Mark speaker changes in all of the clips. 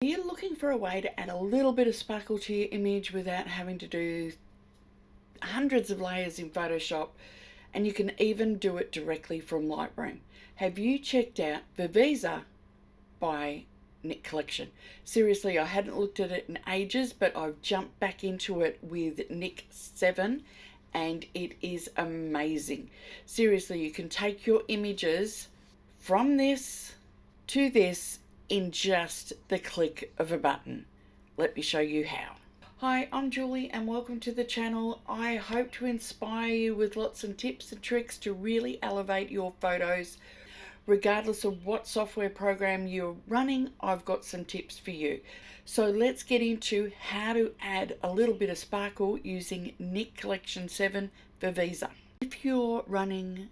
Speaker 1: You're looking for a way to add a little bit of sparkle to your image without having to do hundreds of layers in Photoshop, and you can even do it directly from Lightroom. Have you checked out Viveza by NIK Collection? Seriously, I hadn't looked at it in ages, but I've jumped back into it with NIK 7 and it is amazing. Seriously, you can take your images from this to this in just the click of a button. Let me show you how. Hi, I'm Julie and welcome to the channel. I hope to inspire you with lots of tips and tricks to really elevate your photos. Regardless of what software program you're running, I've got some tips for you. So let's get into how to add a little bit of sparkle using NIK Collection 7 Viveza. If you're running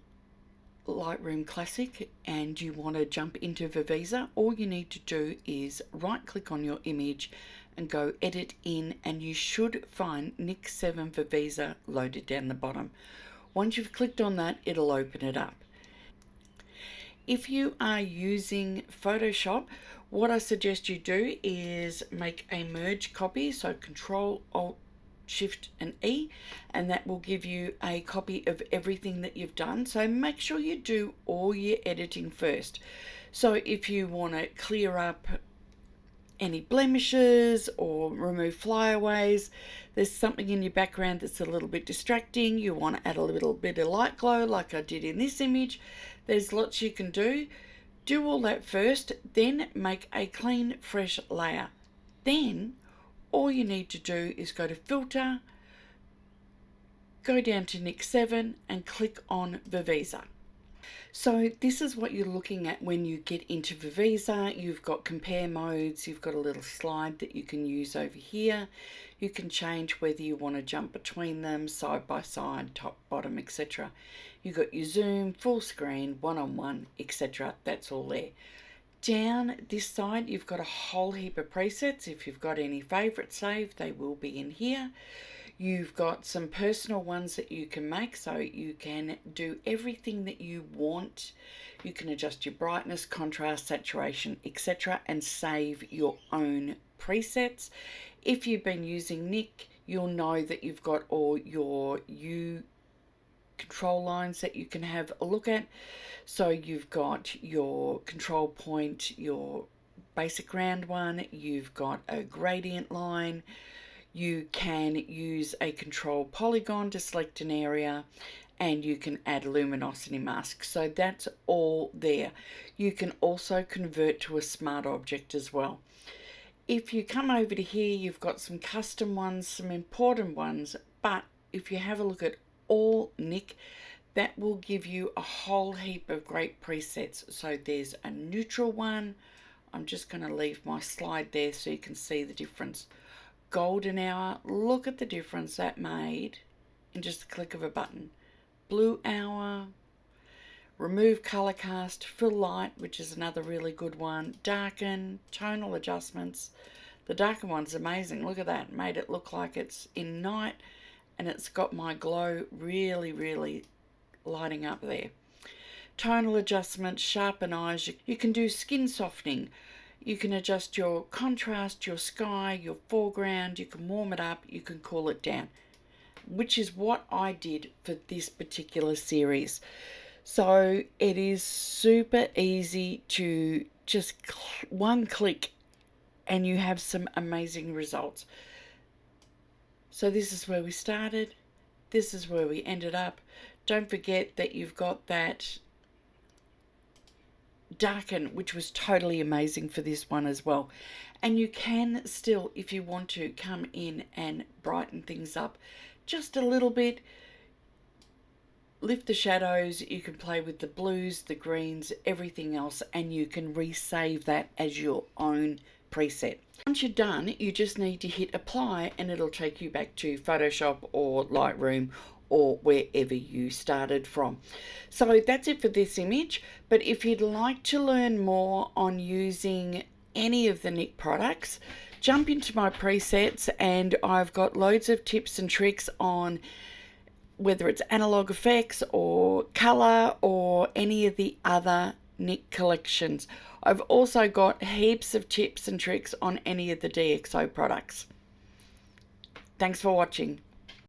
Speaker 1: Lightroom Classic and you want to jump into Viveza, all you need to do is right click on your image and go edit in, and you should find NIK 7 Viveza loaded down the bottom. Once you've clicked on that, it'll open it up. If you are using Photoshop, what I suggest you do is make a merge copy, so Control Alt Shift and E, and that will give you a copy of everything that you've done. So make sure you do all your editing first. So if you want to clear up any blemishes or remove flyaways, there's something in your background that's a little bit distracting, you want to add a little bit of light glow like I did in this image, there's lots you can do. Do all that first, then make a clean fresh layer. Then all you need to do is go to Filter, go down to NIK 7 and click on Viveza. So this is what you're looking at when you get into Viveza. You've got compare modes, you've got a little slide that you can use over here. You can change whether you want to jump between them, side by side, top, bottom, etc. You've got your zoom, full screen, one-on-one, etc. That's all there. Down this side, you've got a whole heap of presets. If you've got any favorites saved, they will be in here. You've got some personal ones that you can make, so you can do everything that you want. You can adjust your brightness, contrast, saturation, etc. and save your own presets. If you've been using NIK, you'll know that you've got all your control lines that you can have a look at. So you've got your control point, your basic round one, you've got a gradient line, you can use a control polygon to select an area, and you can add luminosity mask. So that's all there. You can also convert to a smart object as well. If you come over to here, you've got some custom ones, some important ones, but if you have a look at all NIK, that will give you a whole heap of great presets. So there's a neutral one. I'm just going to leave my slide there so you can see the difference. Golden hour, look at the difference that made in just the click of a button. Blue hour, remove color cast, fill light, which is another really good one. Darken, tonal adjustments. The darken one's amazing. Look at that, made it look like it's in night, and it's got my glow really lighting up there. Tonal adjustment, sharpen eyes. You can do skin softening. You can adjust your contrast, your sky, your foreground. You can warm it up. You can cool it down, which is what I did for this particular series. So it is super easy to just one click and you have some amazing results. So this is where we started. This is where we ended up. Don't forget that you've got that darken, which was totally amazing for this one as well. And you can still, if you want to, come in and brighten things up just a little bit. Lift the shadows, you can play with the blues, the greens, everything else, and you can resave that as your own preset. Once you're done, you just need to hit apply and it'll take you back to Photoshop or Lightroom or wherever you started from. So that's it for this image, but if you'd like to learn more on using any of the NIK products, jump into my presets and I've got loads of tips and tricks on whether it's analog effects or color or any of the other NIK collections. I've also got heaps of tips and tricks on any of the DxO products. Thanks for watching.